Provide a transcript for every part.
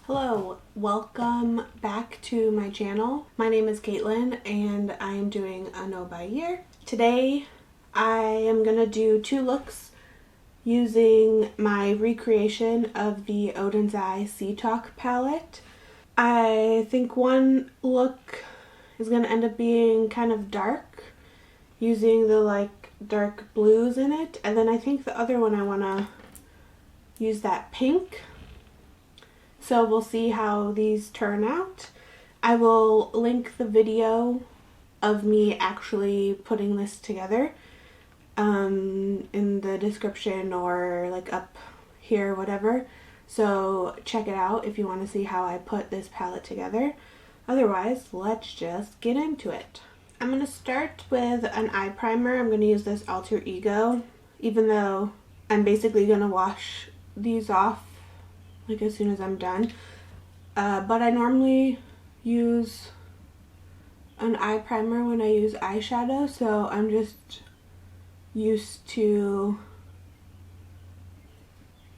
Hello, welcome back to my channel. My name is Caitlin and I am doing a no by year. Today I am going to do two looks using my recreation of the Odens Sea Talk palette. I think one look is going to end up being kind of dark, using the dark blues in it, and then I think the other one I want to use that pink. So we'll see how these turn out. I will link the video of me actually putting this together in the description or up here, whatever. So check it out if you want to see how I put this palette together. Otherwise, let's just get into it. I'm going to start with an eye primer. I'm going to use this Alter Ego, even though I'm basically going to wash these off as soon as I'm done. But I normally use an eye primer when I use eyeshadow, so I'm just used to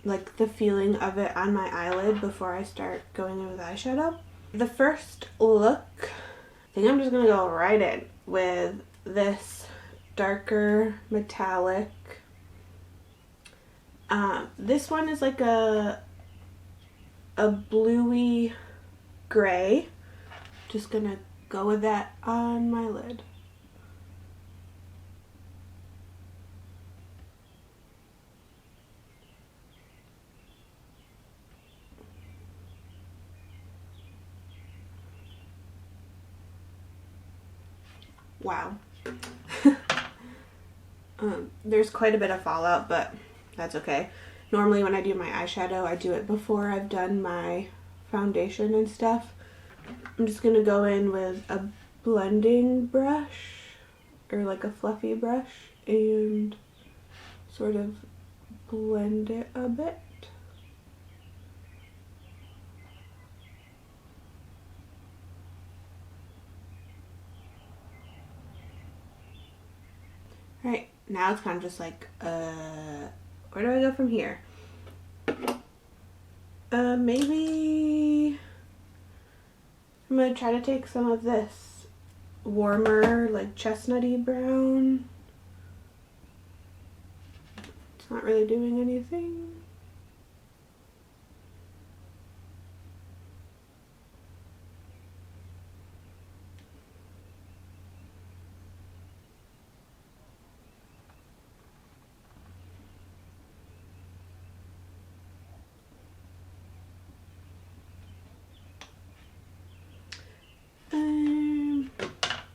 the feeling of it on my eyelid before I start going in with eyeshadow. The first look, I think I'm just gonna go right in with this darker metallic. This one is like a bluey gray. Just gonna go with that on my lid. Wow. There's quite a bit of fallout, but that's okay. Normally when I do my eyeshadow, I do it before I've done my foundation and stuff. I'm just going to go in with a blending brush, or a fluffy brush, and sort of blend it a bit. Alright, now it's kind of just where do I go from here? Maybe I'm going to try to take some of this warmer, chestnutty brown. It's not really doing anything.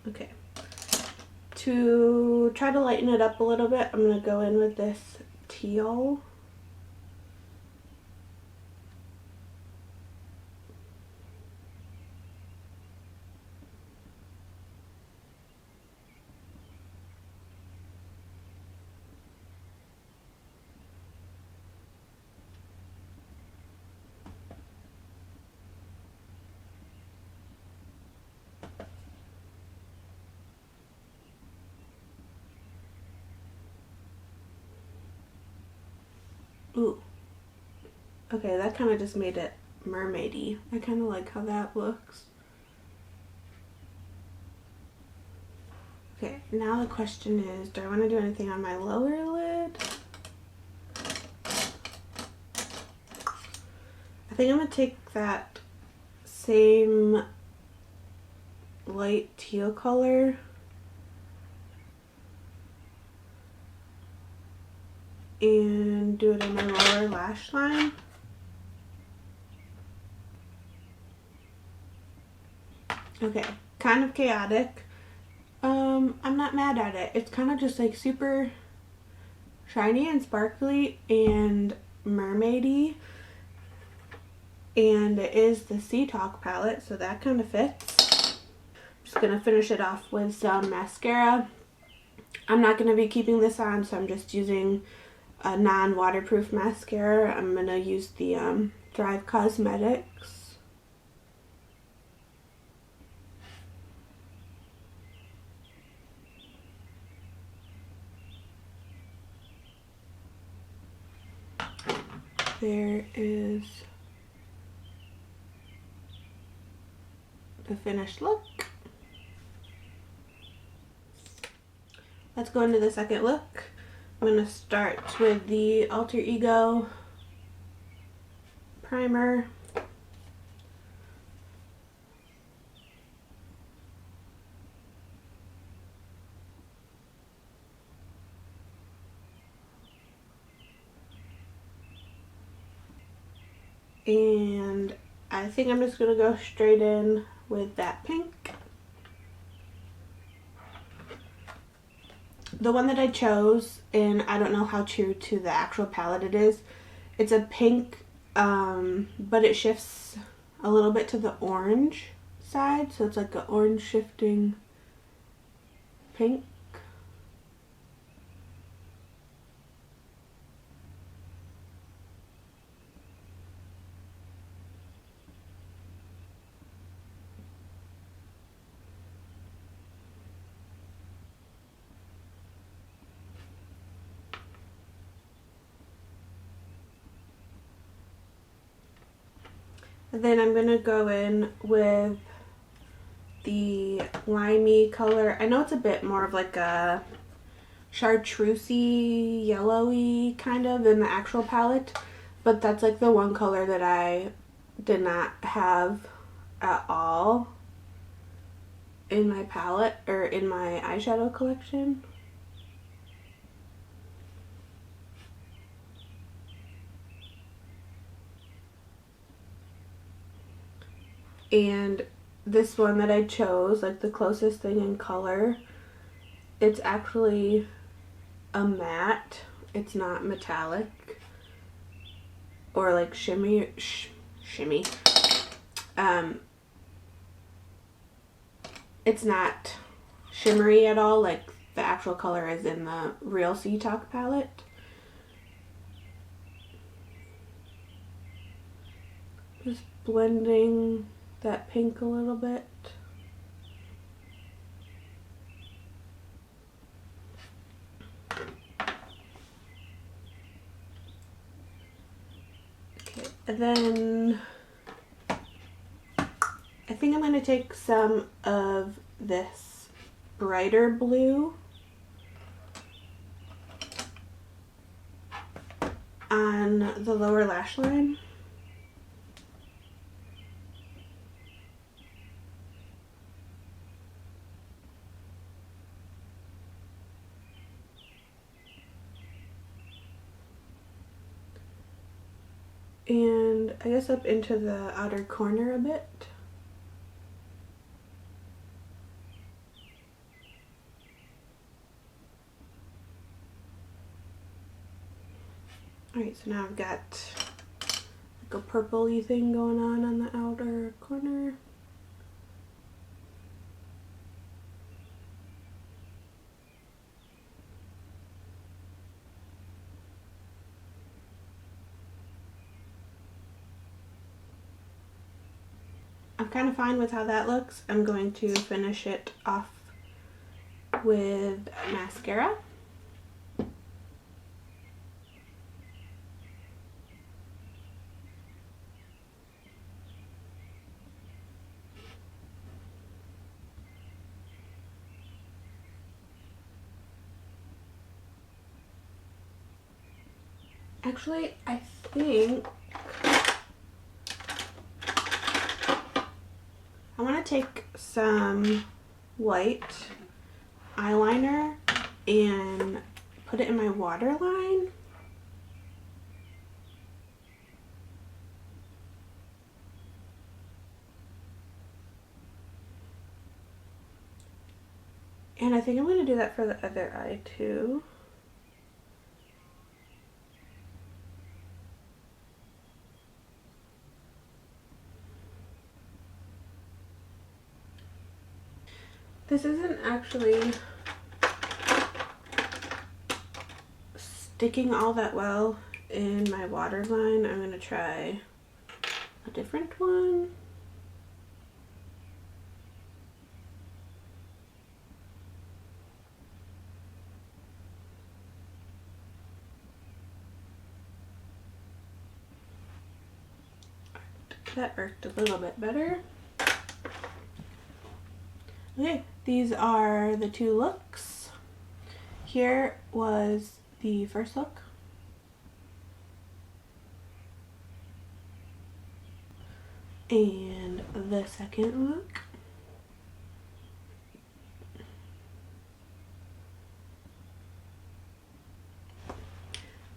Okay, to try to lighten it up a little bit, I'm going to go in with this teal. Ooh. Okay, that kind of just made it mermaidy. I kind of like how that looks. Okay, now the question is, do I want to do anything on my lower lid? I think I'm going to take that same light teal color and do it in my lower lash line. Okay, kind of chaotic. I'm not mad at it. It's kind of just super shiny and sparkly and mermaidy. And it is the Sea Talk palette, so that kind of fits. I'm just going to finish it off with some mascara. I'm not going to be keeping this on, so I'm just using a non-waterproof mascara. I'm going to use the Thrive Cosmetics. there is the finished look. Let's go into the second look. I'm going to start with the Alter Ego primer. And I think I'm just going to go straight in with that pink. The one that I chose, and I don't know how true to the actual palette it is, it's a pink, but it shifts a little bit to the orange side, so it's like an orange shifting pink. And then I'm going to go in with the limey color. I know it's a bit more of like a chartreusey, yellowy kind of in the actual palette, but that's like the one color that I did not have at all in my palette or in my eyeshadow collection. And this one that I chose, like the closest thing in color, it's actually a matte. It's not metallic or like shimmy. It's not shimmery at all like the actual color is in the real Sea Talk palette. Just blending that pink a little bit. Okay, and then I think I'm going to take some of this brighter blue on the lower lash line. And I guess up into the outer corner a bit. Alright, so now I've got like a purpley thing going on the outer corner. I'm kind of fine with how that looks. I'm going to finish it off with mascara. Actually, I think I want to take some white eyeliner and put it in my waterline. And I think I'm going to do that for the other eye too. This isn't actually sticking all that well in my waterline. I'm going to try a different one. That worked a little bit better. Okay, these are the two looks. Here was the first look. And the second look.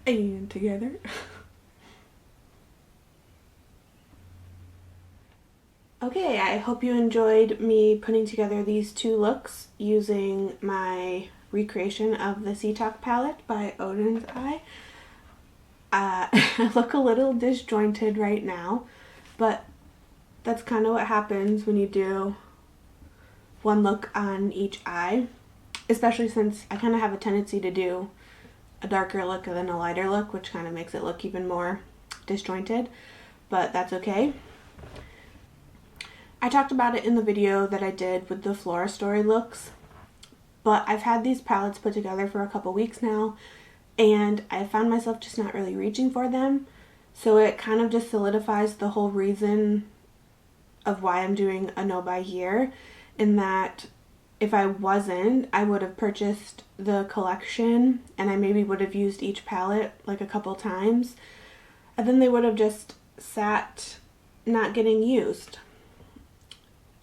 And together. Okay, I hope you enjoyed me putting together these two looks using my recreation of the Sea Talk palette by Odens Eye. I look a little disjointed right now, but that's kind of what happens when you do one look on each eye, especially since I kind of have a tendency to do a darker look and then a lighter look, which kind of makes it look even more disjointed, but that's okay. I talked about it in the video that I did with the Flora story looks, but I've had these palettes put together for a couple weeks now, and I found myself just not really reaching for them, so it kind of just solidifies the whole reason of why I'm doing a no buy year, in that if I wasn't, I would have purchased the collection and I maybe would have used each palette like a couple times, and then they would have just sat not getting used,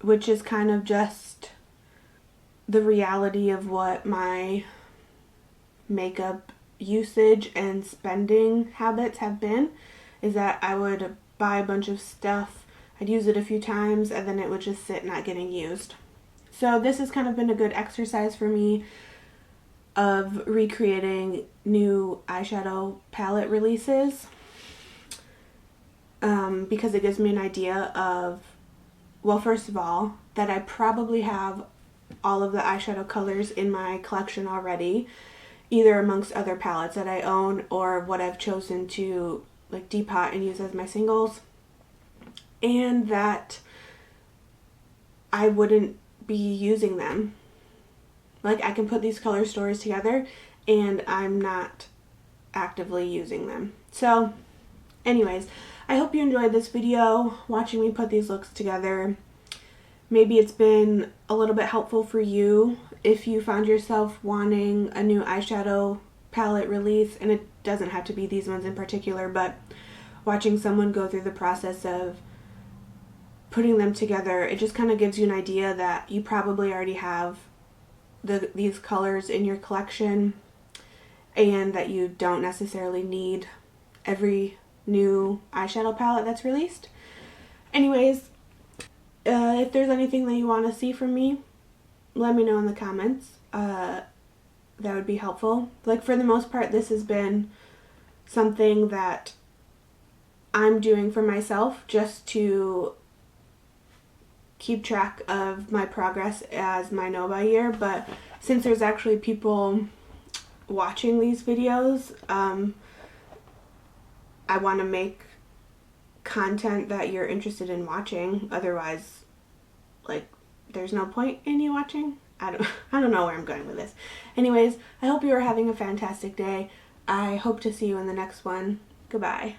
which is kind of just the reality of what my makeup usage and spending habits have been, is that I would buy a bunch of stuff, I'd use it a few times, and then it would just sit not getting used. So this has kind of been a good exercise for me of recreating new eyeshadow palette releases, because it gives me an idea of, well, first of all, that I probably have all of the eyeshadow colors in my collection already, either amongst other palettes that I own or what I've chosen to like depot and use as my singles, and that I wouldn't be using them. Like, I can put these color stories together and I'm not actively using them. So anyways, I hope you enjoyed this video, watching me put these looks together. Maybe it's been a little bit helpful for you if you found yourself wanting a new eyeshadow palette release, and it doesn't have to be these ones in particular, but watching someone go through the process of putting them together, it just kind of gives you an idea that you probably already have these colors in your collection, and that you don't necessarily need every new eyeshadow palette that's released. Anyways, if there's anything that you want to see from me, let me know in the comments. That would be helpful. Like, for the most part, this has been something that I'm doing for myself just to keep track of my progress as my no buy year, but since there's actually people watching these videos, I want to make content that you're interested in watching. Otherwise, like, there's no point in you watching. I don't know where I'm going with this. Anyways, I hope you are having a fantastic day. I hope to see you in the next one. Goodbye.